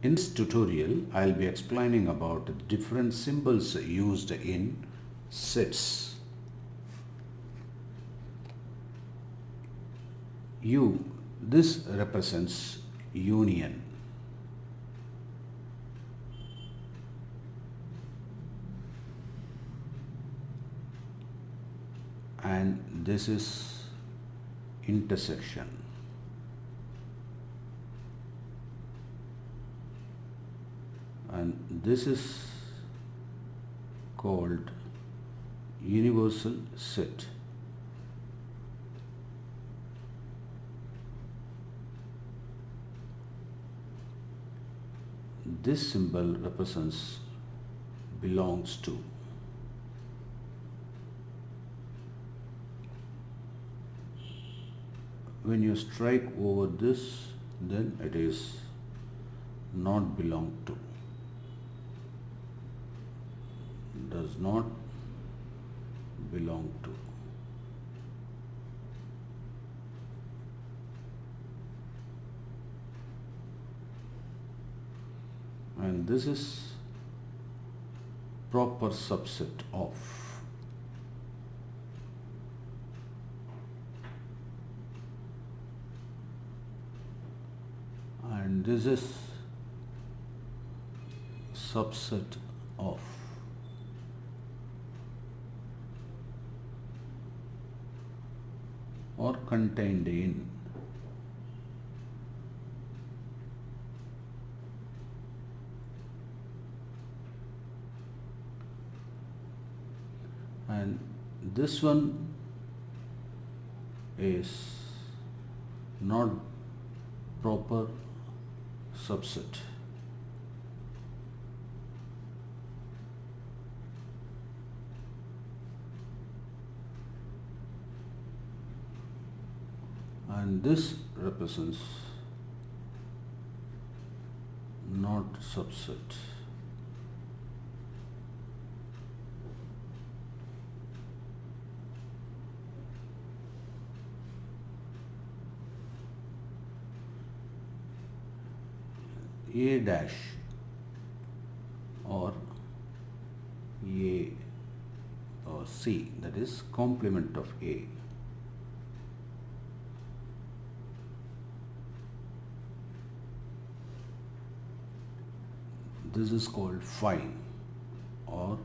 In this tutorial, I'll be explaining about the different symbols used in sets. U, this represents union. And this is intersection. And this is called universal set. This symbol represents belongs to. When you strike over this, then it is not belong to. Does not belong to. And this is proper subset of. And this is subset of. Or contained in. And this one is not proper subset. And this represents not subset. A dash or A or C, that is complement of A. This is called phi or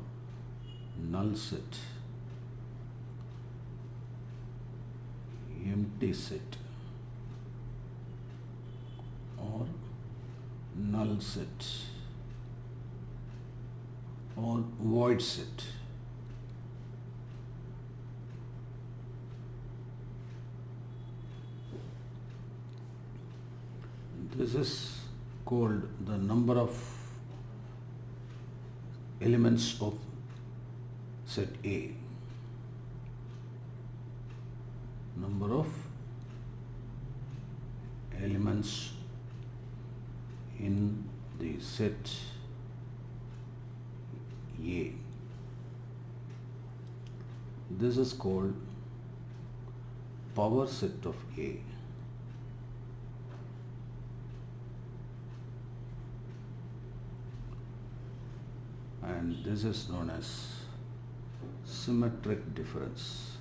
null set, empty set or null set or void set. This is called the number of elements of set A. Number of elements in the set A. This is called power set of A. And this is known as symmetric difference.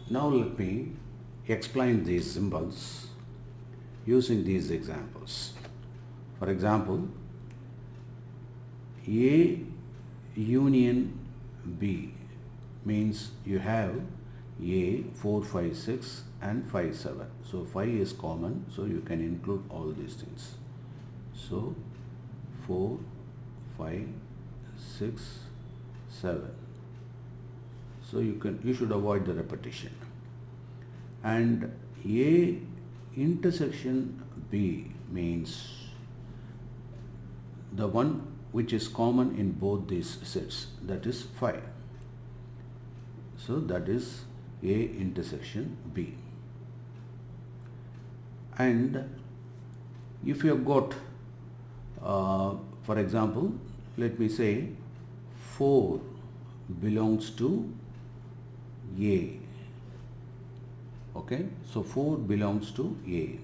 Now let me explain these symbols using these examples. For example, A union B means you have A 4, 5, 6 and 5, 7. So 5 is common, so you can include all these things. So 4, 5, 6, 7. So you should avoid the repetition. And A intersection B means the one which is common in both these sets, that is 5. So that is A intersection B. And if you have got For example, let me say 4 belongs to A. Okay, so 4 belongs to A,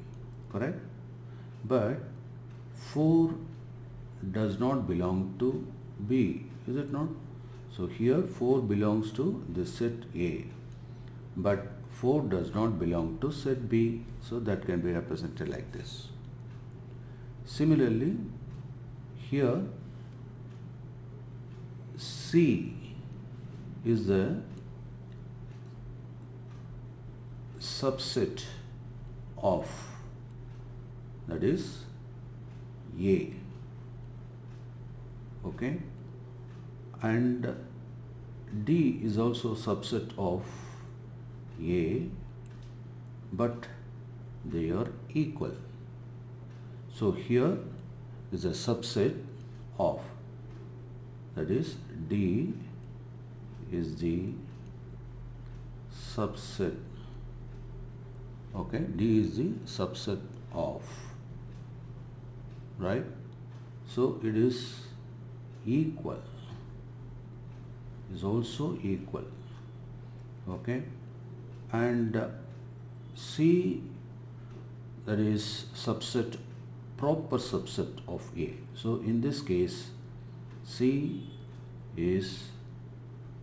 correct? But 4 does not belong to B, is it not? So here 4 belongs to the set A, but 4 does not belong to set B, so that can be represented like this. Similarly, here C is the subset of, that is A, okay, and D is also subset of A, but they are equal. So here is a subset of, that is D is the subset, okay, D is the subset of, right? So it is equal, is also equal, okay, and C, that is subset, proper subset of A. So in this case C is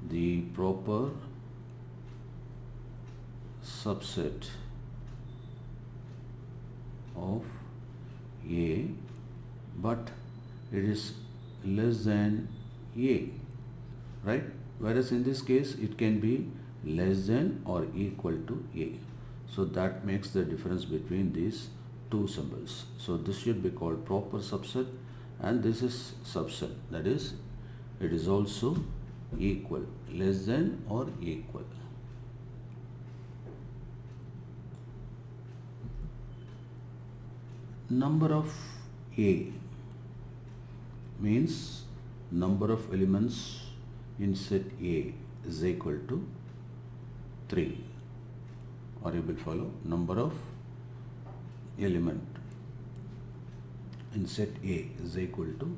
the proper subset of A, but it is less than A, right? Whereas in this case it can be less than or equal to A. So that makes the difference between these two symbols. So this should be called proper subset, and this is subset, that is it is also equal, less than or equal. Number of A means number of elements in set A is equal to 3. Or you will follow, number of element in set A is equal to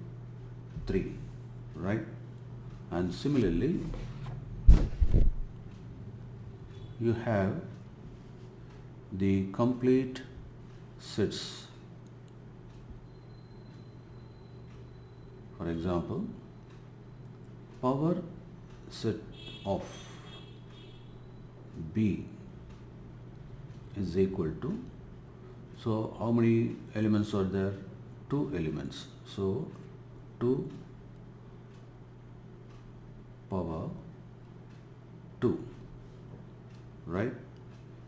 3, right? And similarly, you have the complete sets. For example, power set of B is equal to, so how many elements are there? 2 elements. So 2 power 2, right?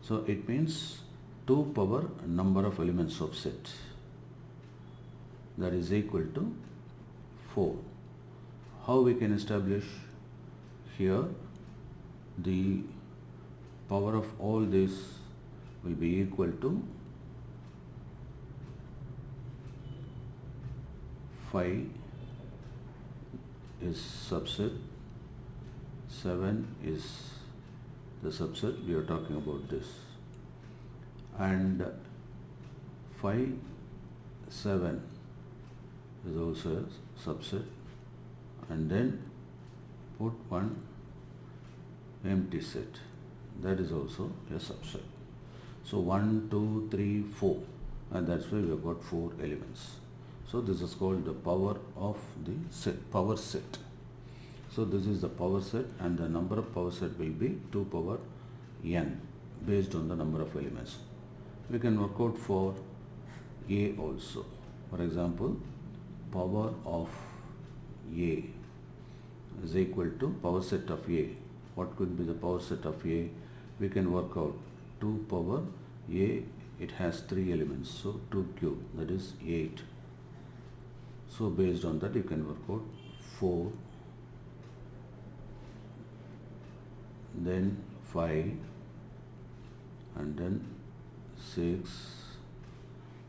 So it means 2 power number of elements of set, that is equal to 4. How we can establish? Here the power of all this will be equal to 5 is subset, 7 is the subset, we are talking about this, and 5, 7 is also a subset, and then put one empty set, that is also a subset. So 1, 2, 3, 4, and that's why we have got 4 elements. So this is called the power of the set, power set. So this is the power set, and the number of power set will be 2 power n based on the number of elements. We can work out for A also. For example, power of A is equal to power set of A. What could be the power set of A? We can work out 2 power A, it has 3 elements, so 2 cube, that is 8. So based on that you can work out 4, then 5, and then 6,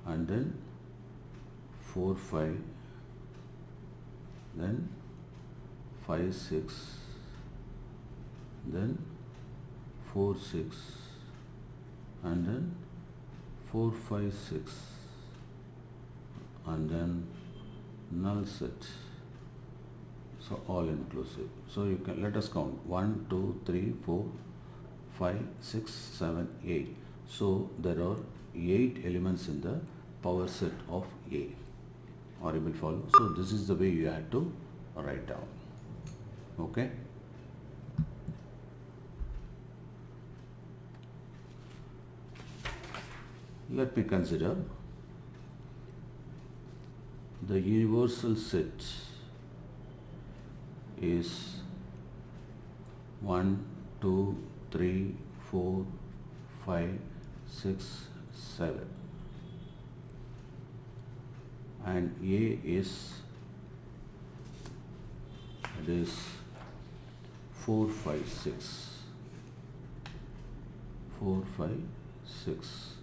and then 4, 5, then 5, 6, then 4, 6, and then 4, 5, 6, and then null set. So all inclusive. So you can let us count 1, 2, 3, 4, 5, 6, 7, 8. So there are 8 elements in the power set of A. Are you will follow? So this is the way you have to write down. Okay. Let me consider the universal set is 1, 2, 3, 4, 5, 6, 7 and A is 4, 5, 6. 4, 5, 6.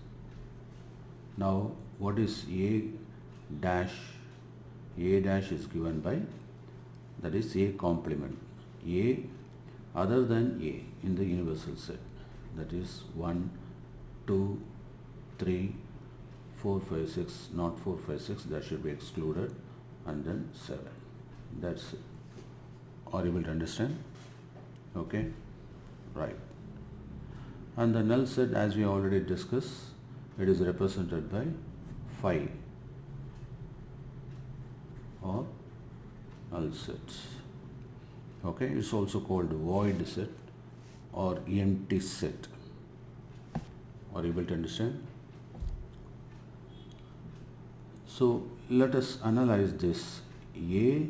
Now what is A dash? A dash is given by, that is A complement. A other than A in the universal set, that is 1, 2, 3, 4, 5, 6, not 4, 5, 6, that should be excluded, and then 7. That's it. Are you able to understand? Okay, right. And the null set, as we already discussed, it is represented by phi or null set. Okay, it's also called void set or empty set. Are you able to understand? So let us analyze this A,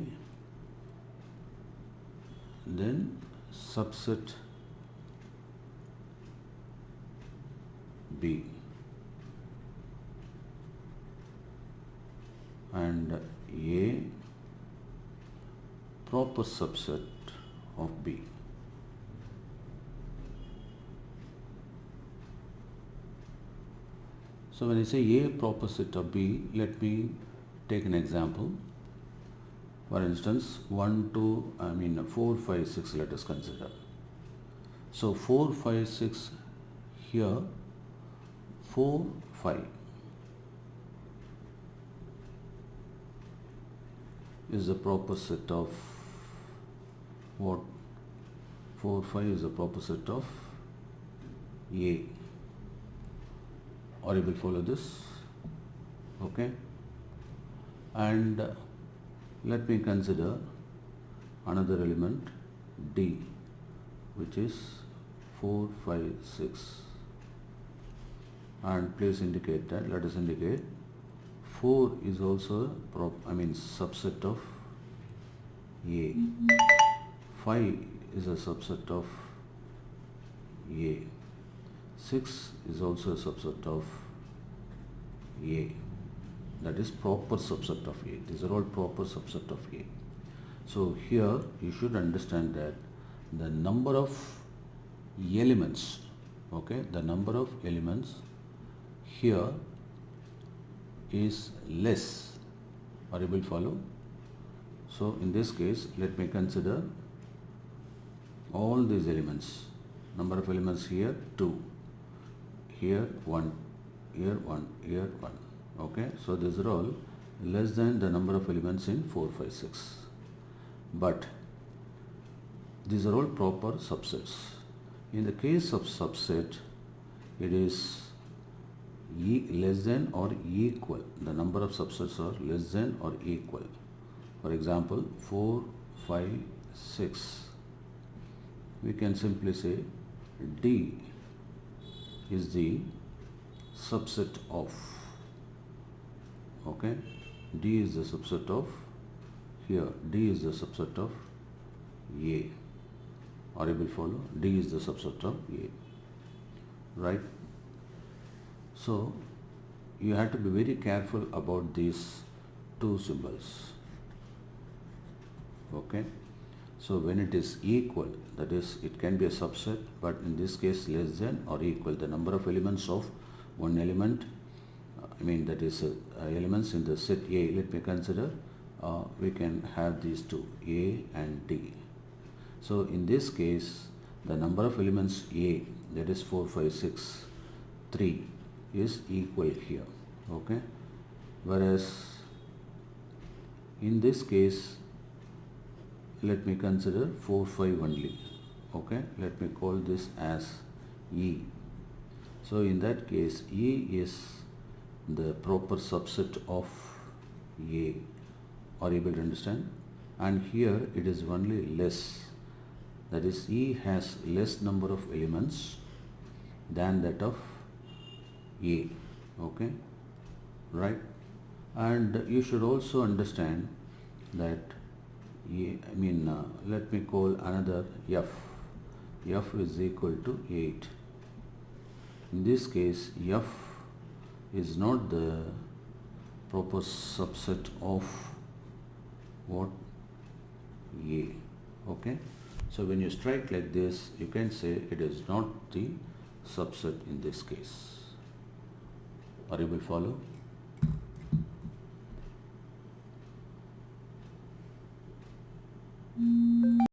then subset B, and A proper subset of B. So when I say A proper set of B, let me take an example. For instance, 4, 5, 6, let us consider. So 4, 5, 6 here, 4, 5 is the proper set of what? 4, 5 is the proper set of A. Or you will follow this? Okay. And let me consider another element D, which is 4, 5, 6. And please indicate that, let us indicate 4 is also subset of A. 5 is a subset of A. 6 is also a subset of A. That is proper subset of A. These are all proper subset of A. So here you should understand that the number of elements, okay, the number of elements here is less. Are you able to follow? So in this case, let me consider all these elements. Number of elements here 2, here 1, here 1, here 1. Okay, so these are all less than the number of elements in 4, 5, 6. But these are all proper subsets. In the case of subset, it is less than or equal. The number of subsets are less than or equal. For example, 4, 5, 6. We can simply say D is the subset of, okay, D is the subset of, here D is the subset of A. Are you able to follow? D is the subset of A, right? So you have to be very careful about these two symbols. Okay, so when it is equal, that is, it can be a subset, but in this case less than or equal, the number of elements of one element, that is elements in the set A. Let me consider, we can have these two, A and D. So in this case, the number of elements A, that is 4, 5, 6, 3 is equal here. Okay, whereas In this case, let me consider 4, 5 only. Okay, let me call this as E. So in that case, E is the proper subset of A. Are you able to understand? And here it is only less. That is, E has less number of elements than that of A. Okay, right? And you should also understand that let me call another F. F is equal to 8. In this case, F is not the proper subset of what? A. Okay. So when you strike like this, you can say it is not the subset in this case. Are you able to follow?